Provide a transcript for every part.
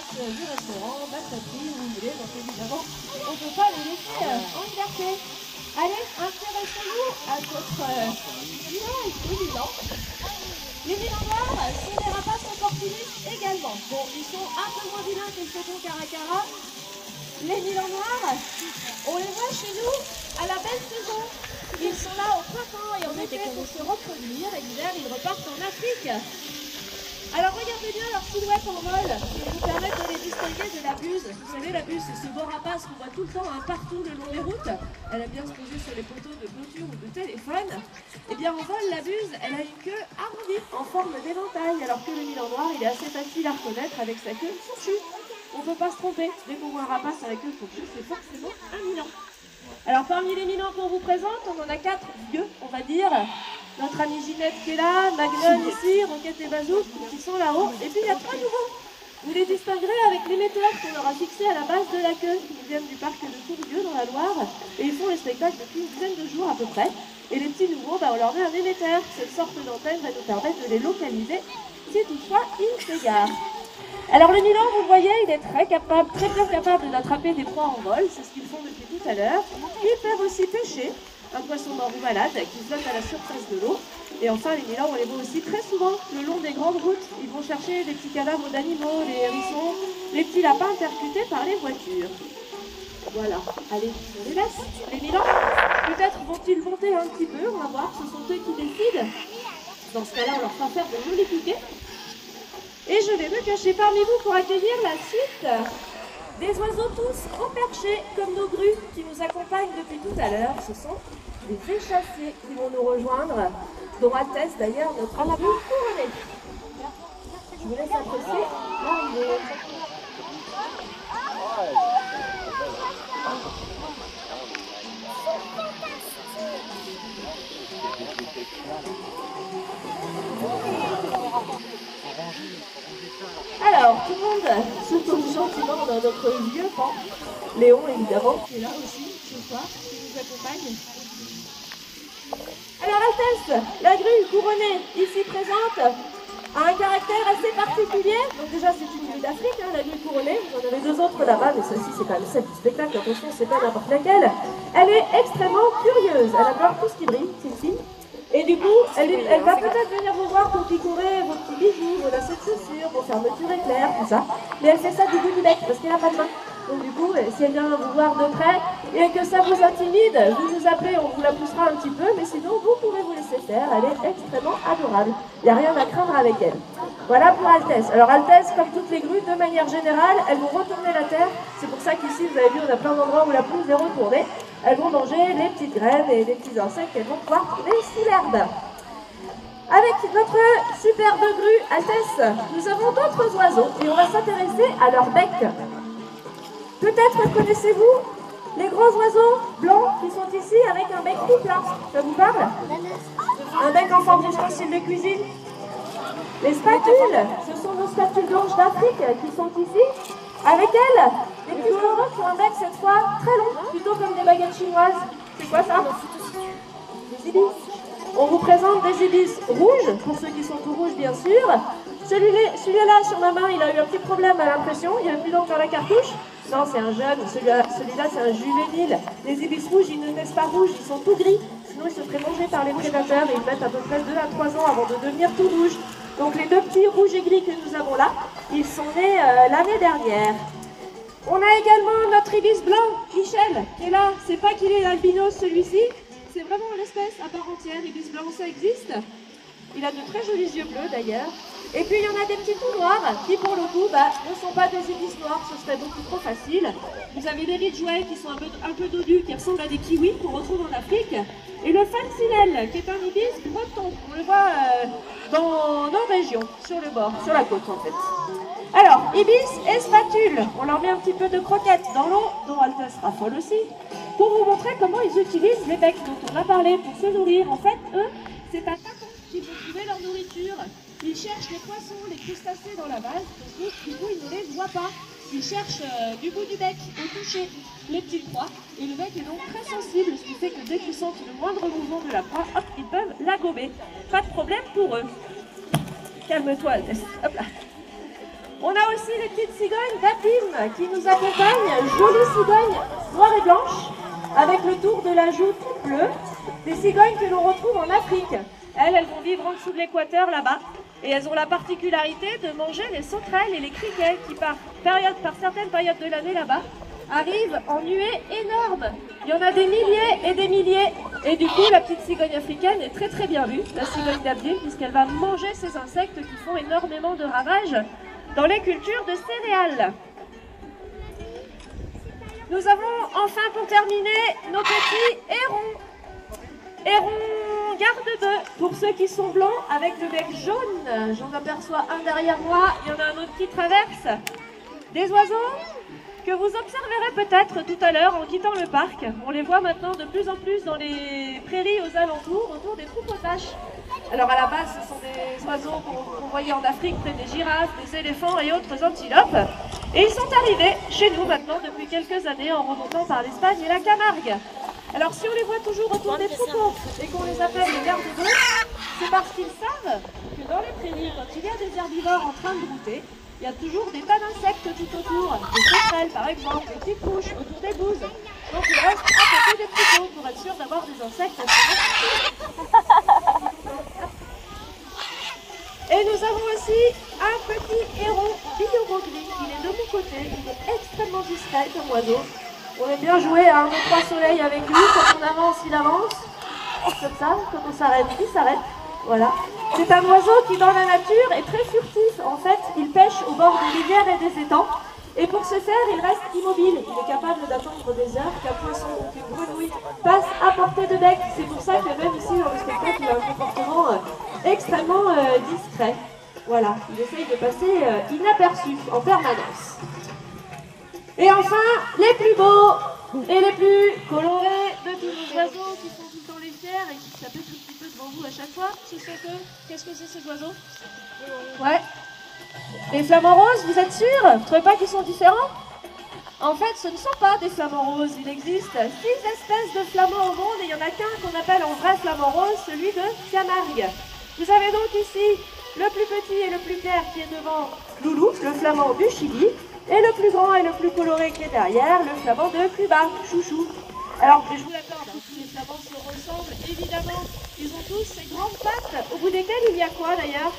du restaurant, de la crêperie, où vous voulez, donc évidemment, on ne peut pas les laisser en liberté. Allez, intéressons-nous à votre village évident. Les Milans noirs sont des rapaces opportunistes également. Bon, ils sont un peu moins vilains que le faucon caracara. Les Milans noirs, on les voit chez nous à la belle saison. Ils sont là au printemps et en été pour se reproduire, et l'hiver ils repartent en Afrique. Alors regardez bien leur silhouette en vol, qui vous permettre de les distinguer de la buse. Vous savez, la buse, c'est ce beau rapace qu'on voit tout le temps partout le long des routes. Elle aime bien se poser sur les poteaux de clôture ou de téléphone. Et bien en vol, la buse, elle a une queue arrondie en forme d'éventail, alors que le Milan noir, il est assez facile à reconnaître avec sa queue fourchue. On ne peut pas se tromper. Dès qu'on voit un rapace avec queue fourchue, c'est forcément un Milan. Alors parmi les Milans qu'on vous présente, on en a 4 vieux, on va dire. Notre amie Ginette qui est là, Magnum ici, Roquette et Bazouk qui sont là-haut. Et puis il y a 3 nouveaux. Vous les distinguerez avec l'émetteur qu'on leur a fixé à la base de la queue. Ils viennent du parc de Tourdieu dans la Loire. Et ils font les spectacles depuis une dizaine de jours à peu près. Et les petits nouveaux, on leur met un émetteur. Cette sorte d'antenne va nous permettre de les localiser si toutefois ils s'égarent. Alors le Milan, vous le voyez, il est très bien capable d'attraper des proies en vol, c'est ce qu'ils font depuis tout à l'heure. Ils peuvent aussi pêcher un poisson mort ou malade qui flotte à la surface de l'eau. Et enfin, les Milans, on les voit aussi très souvent le long des grandes routes. Ils vont chercher des petits cadavres d'animaux, les hérissons, les petits lapins percutés par les voitures. Voilà, allez, on les laisse. Les Milans, peut-être vont-ils monter un petit peu, on va voir, ce sont eux qui décident. Dans ce cas-là, on leur fera faire de jolis piquets. Et je vais me cacher parmi vous pour accueillir la suite des oiseaux tous au perché, comme nos grues qui nous accompagnent depuis tout à l'heure. Ce sont des échassiers qui vont nous rejoindre, dont atteste d'ailleurs notre grue couronnée. Je vous laisse apprécier l'arrivée. Alors, tout le monde se tourne gentiment dans notre vieux pan. Léon, évidemment, qui est là aussi ce soir, qui nous accompagne. Alors, Altesse, la grue couronnée, ici présente, a un caractère assez particulier. Donc déjà, c'est une grue d'Afrique, la grue couronnée. Vous en avez 2 autres là-bas, mais celle-ci, c'est quand même celle du spectacle. Attention, c'est pas n'importe laquelle. Elle est extrêmement curieuse. Elle adore tout ce qui brille, celle-ci. Et du coup, elle va peut-être venir vous voir pour picorer vos petits bijoux, vos lacets de chaussures, vos fermetures éclairs, tout ça. Mais elle fait ça du bout du bec parce qu'elle n'a pas de main. Donc du coup, si elle vient vous voir de près et que ça vous intimide, vous nous appelez, on vous la poussera un petit peu, mais sinon vous pouvez vous laisser faire, elle est extrêmement adorable. Il n'y a rien à craindre avec elle. Voilà pour Altesse. Alors Altesse, comme toutes les grues, de manière générale, elles vont retourner la terre. C'est pour ça qu'ici, vous avez vu, on a plein d'endroits où la pelouse est retournée. Elles vont manger les petites graines et les petits insectes qu'elles vont pouvoir trouver sous l'herbe. Avec notre superbe grue Altesse, nous avons d'autres oiseaux et on va s'intéresser à leur bec. Peut-être connaissez-vous les grands oiseaux blancs qui sont ici avec un bec tout plat. Ça vous parle? Un bec en forme d'ustensile de cuisine. Les spatules, ce sont nos spatules blanches d'Afrique qui sont ici. Avec elles, les petits oiseaux qui ont un bec cette fois très long, plutôt comme des baguettes chinoises. C'est quoi ça? Des ibis. On vous présente des ibis rouges, pour ceux qui sont tout rouges bien sûr. Celui-là sur ma main, il a eu un petit problème à l'impression, il n'y avait plus d'encre dans la cartouche. Non, c'est un jeune, celui-là c'est un juvénile. Les ibis rouges, ils ne naissent pas rouges, ils sont tout gris. Sinon ils se feraient manger par les prédateurs et ils mettent à peu près 2 à 3 ans avant de devenir tout rouges. Donc les 2 petits rouges et gris que nous avons là, ils sont nés l'année dernière. On a également notre ibis blanc, Michel, qui est là. C'est pas qu'il est albinos celui-ci, c'est vraiment l'espèce à part entière. Ibis blanc, ça existe. Il a de très jolis yeux bleus d'ailleurs. Et puis il y en a des petits tout noirs qui pour le coup ne sont pas des ibis noirs, ce serait beaucoup trop facile. Vous avez les ridgeway qui sont un peu dodus, qui ressemblent à des kiwis qu'on retrouve en Afrique. Et le fancinelle, qui est un ibis breton. On le voit dans nos régions, sur le bord, sur la côte en fait. Alors, ibis et spatules, on leur met un petit peu de croquettes dans l'eau, dont Altesse raffole aussi, pour vous montrer comment ils utilisent les becs dont on a parlé pour se nourrir. En fait, eux, c'est un tâton qu'ils vont trouver leur nourriture. Ils cherchent les poissons, les crustacés dans la base, donc du coup, ils ne les voient pas. Ils cherchent du bout du bec, au toucher, les petites proies, et le bec est donc très sensible, ce qui fait que dès qu'ils sentent le moindre mouvement de la proie, hop, ils peuvent la gober. Pas de problème pour eux. Calme-toi, Altesse. Hop là. On a aussi les petites cigognes d'Abim qui nous accompagnent, jolies cigognes noires et blanches, avec le tour de la joue toute bleue, des cigognes que l'on retrouve en Afrique. Elles vont vivre en dessous de l'équateur là-bas, et elles ont la particularité de manger les sauterelles et les criquets qui par certaines périodes de l'année là-bas arrivent en nuées énormes. Il y en a des milliers et des milliers, et du coup la petite cigogne africaine est très bien vue, la cigogne d'Abdil, puisqu'elle va manger ces insectes qui font énormément de ravages dans les cultures de céréales. Nous avons enfin pour terminer nos petits hérons. Hérons garde-bœuf, pour ceux qui sont blancs avec le bec jaune. J'en aperçois un derrière moi, il y en a un autre qui traverse. Des oiseaux que vous observerez peut-être tout à l'heure en quittant le parc. On les voit maintenant de plus en plus dans les prairies aux alentours, autour des troupeaux de vaches. Alors à la base, ce sont des oiseaux qu'on voyait en Afrique près des girafes, des éléphants et autres antilopes. Et ils sont arrivés chez nous maintenant depuis quelques années en remontant par l'Espagne et la Camargue. Alors si on les voit toujours autour des troupeaux et qu'on les appelle les garde-bœufs, c'est parce qu'ils savent que dans les prairies, quand il y a des herbivores en train de brouter, il y a toujours des tas d'insectes tout autour, des sauterelles par exemple, des petites mouches autour des bouses. Donc ils restent à côté des troupeaux pour être sûr d'avoir des insectes. Et nous avons aussi un petit héron biorogris. Il est de mon côté, il est extrêmement discret comme oiseau. On aime bien jouer à 1, 2, 3 soleils avec lui. Quand on avance, il avance. Comme ça, quand on s'arrête, il s'arrête. Voilà. C'est un oiseau qui, dans la nature, est très furtif. En fait, il pêche au bord des rivières et des étangs. Et pour ce faire, il reste immobile. Il est capable d'attendre des heures qu'un poisson ou qu'une grenouille passe à portée de bec. C'est pour ça que même ici, dans le spectacle, il a un comportement extrêmement discret. Voilà, il essaye de passer inaperçu en permanence. Et enfin, les plus beaux et les plus colorés de tous nos oiseaux qui font tout le temps les fiers et qui s'appellent un petit peu devant vous à chaque fois. Qu'est-ce que c'est ces oiseaux? Ouais. Les flamants roses, vous êtes sûrs? Vous ne trouvez pas qu'ils sont différents? En fait, ce ne sont pas des flamants roses. Il existe 6 espèces de flamands au monde et il n'y en a qu'un qu'on appelle en vrai flamant rose, celui de Camargue. Vous avez donc ici le plus petit et le plus clair qui est devant Loulou, le flamand du Chili, et le plus grand et le plus coloré qui est derrière, le flamand de Cuba, Chouchou. Alors, je vous l'accorde, tous les flamands se ressemblent, évidemment. Ils ont tous ces grandes pattes, au bout desquelles il y a quoi d'ailleurs?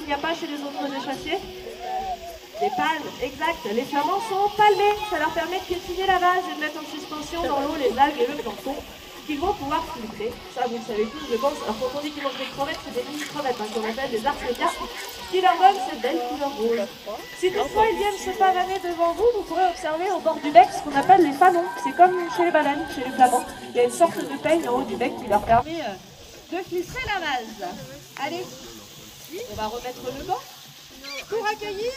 Il n'y a pas chez les autres échassiers? Des palmes, exact. Les flamands sont palmés, ça leur permet de piétiner la base et de mettre en suspension dans l'eau les algues et le plancton qu'ils vont pouvoir filtrer. Ça, vous le savez tous, je pense. Alors, quand on dit qu'ils mangent des crevettes, c'est des mini-crevettes qu'on appelle des archécas, qui leur donnent cette belle couleur rose. Si toutefois ils viennent se pavaner devant vous, vous pourrez observer au bord du bec ce qu'on appelle les fanons. C'est comme chez les baleines, chez les flamands. Il y a une sorte de peigne en haut du bec qui leur permet de filtrer la base. Allez, on va remettre le banc pour accueillir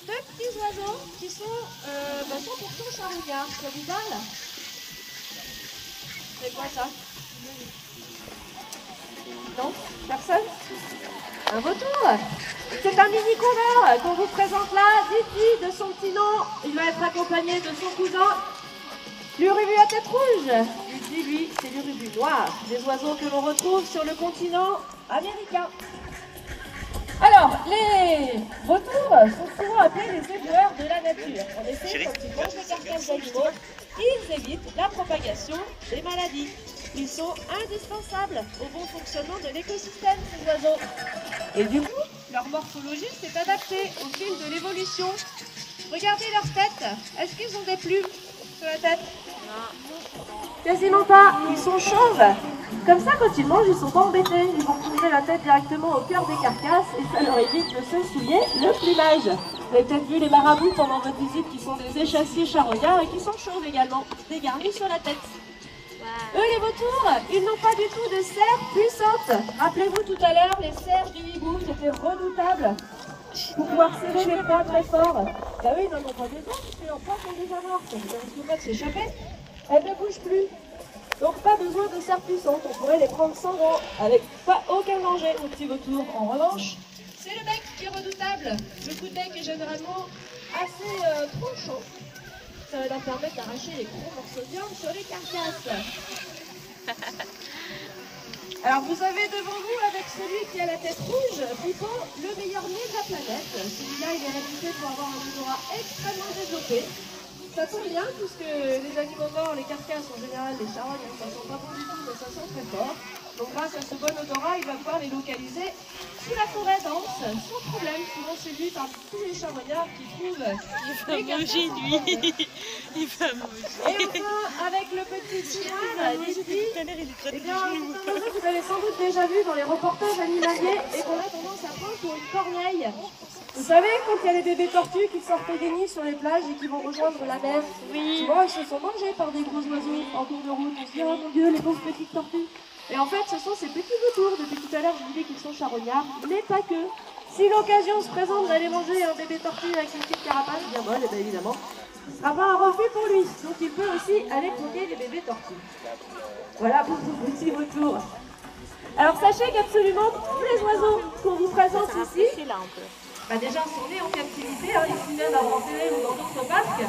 deux petits oiseaux qui sont 100% charognards. Ça vous parle? C'est quoi ça? Non? Personne? Un vautour? C'est un mini coureur qu'on vous présente là, Diti, de son petit nom. Il va être accompagné de son cousin, l'urubu à tête rouge. Diti, lui, c'est l'urubu noir, des oiseaux que l'on retrouve sur le continent américain. Alors, les vautours sont souvent appelés les éboueurs de la nature. En effet, quand ils mangent les carcasses d'animaux, ils évitent la propagation des maladies. Ils sont indispensables au bon fonctionnement de l'écosystème, ces oiseaux. Et du coup, leur morphologie s'est adaptée au fil de l'évolution. Regardez leur tête. Est-ce qu'ils ont des plumes sur la tête? Non. Quasiment pas. Ils sont chauves. Comme ça, quand ils mangent, ils sont pas embêtés. Ils vont poser la tête directement au cœur des carcasses et ça leur évite de se souiller le plumage. Vous avez peut-être vu les marabouts pendant votre visite qui sont des échassiers charognards et qui sont chauves également, dégarnis sur la tête. Eux, les vautours, ils n'ont pas du tout de serres puissantes. Rappelez-vous tout à l'heure, les serres du hibou qui étaient redoutables pour pouvoir serrer les poings très fort. Bah oui, ils n'en ont pas besoin puisque leurs poings sont déjà mortes. Elles risquent pas de s'échapper. Elles ne bougent plus. Donc pas besoin de serres puissantes. On pourrait les prendre sans gants, avec pas aucun danger, nos petits vautours. En revanche, c'est le bec qui est redoutable. Le coup de bec est généralement assez tranchant. Ça va leur permettre d'arracher les gros morceaux de viande sur les carcasses. Alors vous avez devant vous, avec celui qui a la tête rouge, plutôt le meilleur nez de la planète. Celui-là, il est réputé pour avoir un odorat extrêmement développé. Ça tombe bien, puisque les animaux morts, les carcasses en général, les charognes, ça ne sent pas bon du tout, mais ça sent très fort. Donc grâce à ce bon odorat, il va pouvoir les localiser sous la forêt dense, sans problème. Souvent c'est lui parmi tous les charognards qui trouvent les carcasses. Il va manger. Et enfin, avec le petit cigare, ici, eh bien, c'est un oiseau que vous avez sans doute déjà vu dans les reportages animaliers et qu'on a tendance à prendre pour une corneille. Vous savez, quand il y a les bébés tortues qui sortent des nids sur les plages et qui vont rejoindre la mer, souvent ils se sont mangés par des gros oiseaux en cours de route. On se dit, oh mon Dieu, les pauvres petites tortues. Et en fait, ce sont ces petits vautours. Depuis tout à l'heure, je vous dis qu'ils sont charognards, mais pas que. Si l'occasion se présente d'aller manger un bébé tortue avec une petite carapace bien molle, bien évidemment, ce ne sera pas un refus pour lui. Donc il peut aussi aller croquer les bébés tortues. Voilà pour vos petits vautours. Alors sachez qu'absolument tous les oiseaux qu'on vous présente ici, déjà sont nés en captivité, ici même à Renté ou dans d'autres parcs,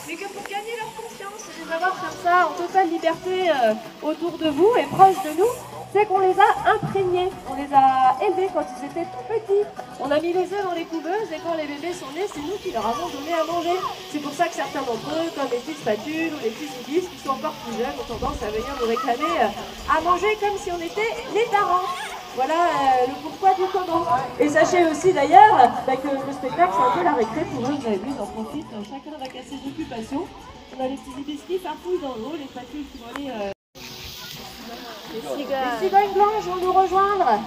mais que pour gagner leur confiance et les avoir comme ça en totale liberté autour de vous et proches de nous, c'est qu'on les a imprégnés, on les a élevés quand ils étaient tout petits. On a mis les œufs dans les couveuses et quand les bébés sont nés, c'est nous qui leur avons donné à manger. C'est pour ça que certains d'entre eux, comme les petites spatules ou les petits ibis, qui sont encore plus jeunes, ont tendance à venir nous réclamer à manger comme si on était les parents. Voilà le pourquoi du comment. Et sachez aussi d'ailleurs que le spectacle c'est un peu la récré pour eux, vous avez vu, ils en profitent, chacun va à ses occupations. On a les petits ibis qui farfouillent dans l'eau, les spatules qui vont aller... Les cigognes blanches vont nous rejoindre.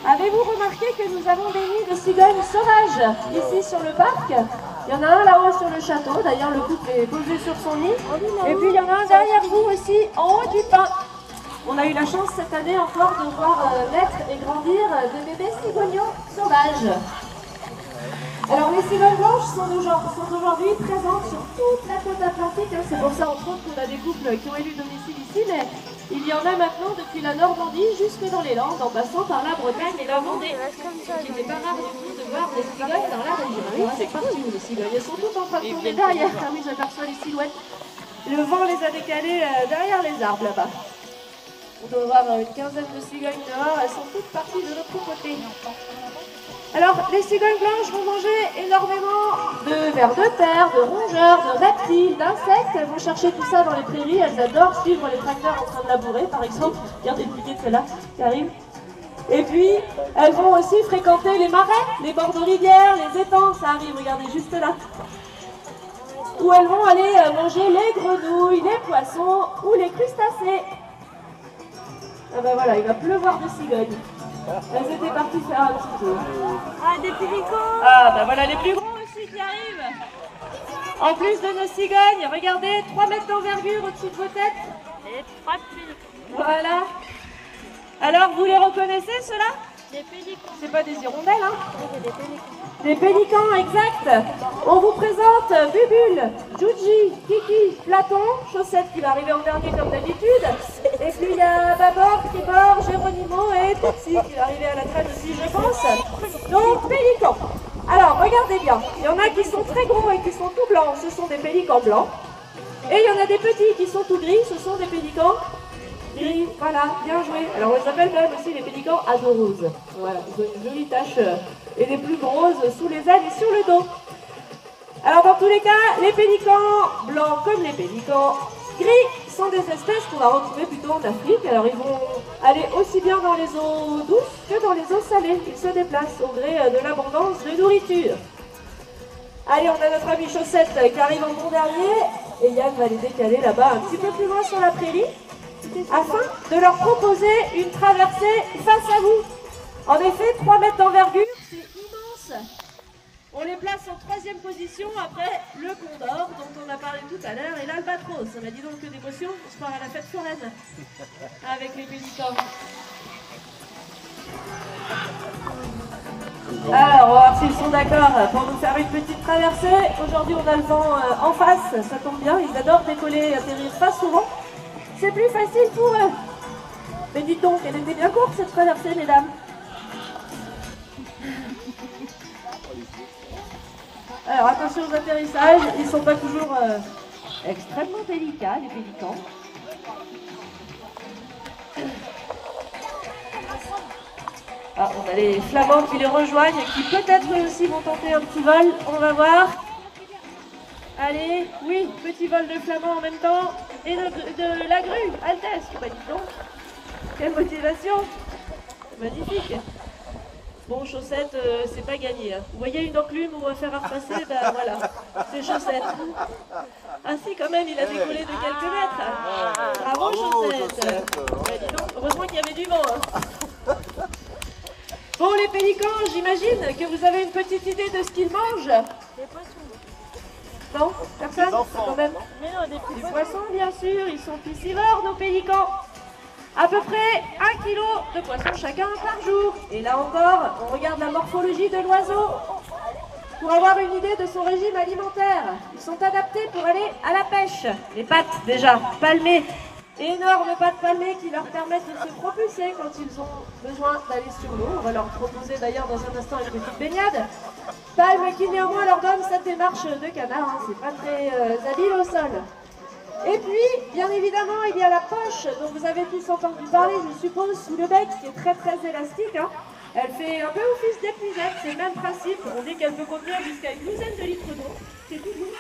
Avez-vous remarqué que nous avons des nids de cigognes sauvages ici sur le parc? Il y en a un là-haut sur le château, d'ailleurs le couple est posé sur son nid. Et puis il y en a un derrière vous aussi, en haut du pin. On a eu la chance cette année encore de voir naître et grandir des bébés cigognos sauvages. Alors les cigognes blanches sont aujourd'hui présentes sur toute la côte atlantique. C'est pour ça entre autres qu'on a des couples qui ont élu domicile ici, mais il y en a maintenant depuis la Normandie jusque dans les Landes, en passant par la Bretagne et la Vendée. Il n'était pas rare du tout de voir des cigognes dans la région. Oui, c'est partout les cigognes. Elles sont toutes en train de tourner derrière. Ah oui, j'aperçois les silhouettes. Le vent les a décalées derrière les arbres là-bas. On doit avoir une quinzaine de cigognes dehors, elles sont toutes parties de l'autre côté. Alors, les cigognes blanches vont manger énormément de vers de terre, de rongeurs, de reptiles, d'insectes. Elles vont chercher tout ça dans les prairies, elles adorent suivre les tracteurs en train de labourer, par exemple. Regardez le piquet de celle-là qui arrive. Et puis, elles vont aussi fréquenter les marais, les bords de rivières, les étangs, ça arrive, regardez juste là. Où elles vont aller manger les grenouilles, les poissons ou les crustacés. Ah ben voilà, il va pleuvoir de cigognes. Elles étaient parties faire un petit tour. Ah, des pélicans! Ah ben voilà les plus gros aussi qui arrivent. En plus de nos cigognes, regardez, 3 mètres d'envergure au-dessus de vos têtes. Et 3 pélicans. Voilà. Alors, vous les reconnaissez ceux-là? Des pélicans. C'est pas des hirondelles, hein? Oui, des pélicans. Des pélicans, exact. On vous présente Bubule, Juji, Kiki, Platon, Chaussette qui va arriver en dernier comme d'habitude. Et puis il y a Babor, Tribord, Géronimo et Tutsi qui va arriver à la traîne aussi, je pense. Donc, pélicans. Alors, regardez bien. Il y en a qui sont très gros et qui sont tout blancs. Ce sont des pélicans blancs. Et il y en a des petits qui sont tout gris. Ce sont des pélicans gris. Voilà, bien joué. Alors, on les appelle même aussi les pélicans azoroses. Voilà, ils ont une jolie tache et des plus grosses sous les ailes et sur le dos. Alors, dans tous les cas, les pélicans blancs comme les pélicans gris sont des espèces qu'on va retrouver plutôt en Afrique. Alors, ils vont aller aussi bien dans les eaux douces que dans les eaux salées. Ils se déplacent au gré de l'abondance de nourriture. Allez, on a notre ami Chaussette qui arrive en bon dernier. Et Yann va les décaler là-bas un petit peu plus loin sur la prairie, afin de leur proposer une traversée face à vous. En effet, 3 mètres d'envergure, c'est immense. On les place en 3e position après le condor dont on a parlé tout à l'heure et l'albatros. Ça m'a dit donc que d'émotion, on se croirait à la fête foraine avec les pélicans. Alors, on va voir s'ils sont d'accord pour nous faire une petite traversée. Aujourd'hui, on a le vent en face, ça tombe bien. Ils adorent décoller et atterrir face au vent. C'est plus facile pour eux. Mais dites donc, elle était bien courte cette traversée, mesdames. Alors attention aux atterrissages, ils ne sont pas toujours extrêmement délicats, les pélicans. Ah, on a les flamands qui les rejoignent et qui peut-être eux aussi vont tenter un petit vol. On va voir. Allez, oui, petit vol de flamands en même temps. Et de la grue, Altesse. Bah dis donc, quelle motivation. Magnifique. Bon, chaussettes, c'est pas gagné. Hein. Vous voyez une enclume où on va faire repasser, ben voilà, c'est chaussettes. Ah si, quand même, il a décollé de quelques mètres. Bravo, chaussettes. Ben, dis donc, heureusement qu'il y avait du vent. Hein. Bon, les pélicans, j'imagine que vous avez une petite idée de ce qu'ils mangent. Des poissons. Non, personne quand même. Mais non, des Des poissons, bien sûr, ils sont piscivores, nos pélicans. À peu près 1 kg de poissons chacun par jour. Et là encore, on regarde la morphologie de l'oiseau pour avoir une idée de son régime alimentaire. Ils sont adaptés pour aller à la pêche. Les pattes déjà palmées, énormes pattes palmées qui leur permettent de se propulser quand ils ont besoin d'aller sur l'eau. On va leur proposer d'ailleurs dans un instant une petite baignade. Palme qui néanmoins leur donne cette démarche de canard. Hein. C'est pas très habile au sol. Et puis, bien évidemment, il y a la poche dont vous avez tous entendu parler, je suppose, sous le bec, qui est très très élastique. Hein. Elle fait un peu office d'épuisette, c'est le même principe. On dit qu'elle peut contenir jusqu'à une douzaine de litres d'eau, c'est tout doux.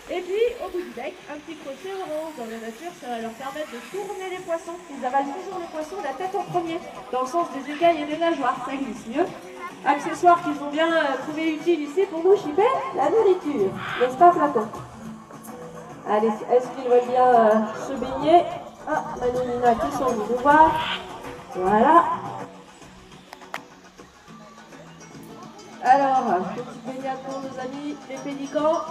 Et puis, au bout du bec, un petit crochet orange. Dans la nature, ça va leur permettre de tourner les poissons. Ils avalent toujours les poissons la tête en premier, dans le sens des écailles et des nageoires, ça glisse mieux. Accessoire qu'ils ont bien trouvé utile ici pour nous chipper, la nourriture. N'est-ce pas, Platon ? Allez, est-ce qu'ils veulent bien se baigner? Ah, Manu et Nina qui sont venus nous voir. Voilà. Alors, petite baignade pour nos amis les pélicans.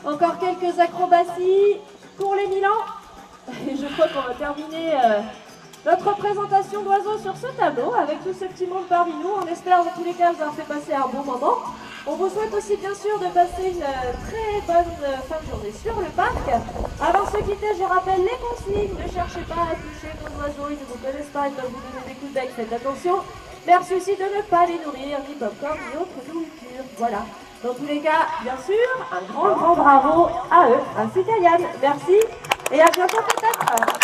Encore quelques acrobaties pour les Milans. Et je crois qu'on va terminer notre présentation d'oiseaux sur ce tableau avec tout ce petit monde parmi nous. On espère en tous les cas vous avoir fait passer un bon moment. On vous souhaite aussi bien sûr de passer une très bonne fin de journée sur le parc. Avant de se quitter, je rappelle les consignes. Ne cherchez pas à toucher vos oiseaux, ils ne vous connaissent pas, ils peuvent vous donner des coups de bec, faites attention. Merci aussi de ne pas les nourrir, ni popcorn, ni autre nourriture. Voilà. Dans tous les cas, bien sûr, un grand bravo à eux, ainsi qu'à Yann. Merci et à bientôt peut-être.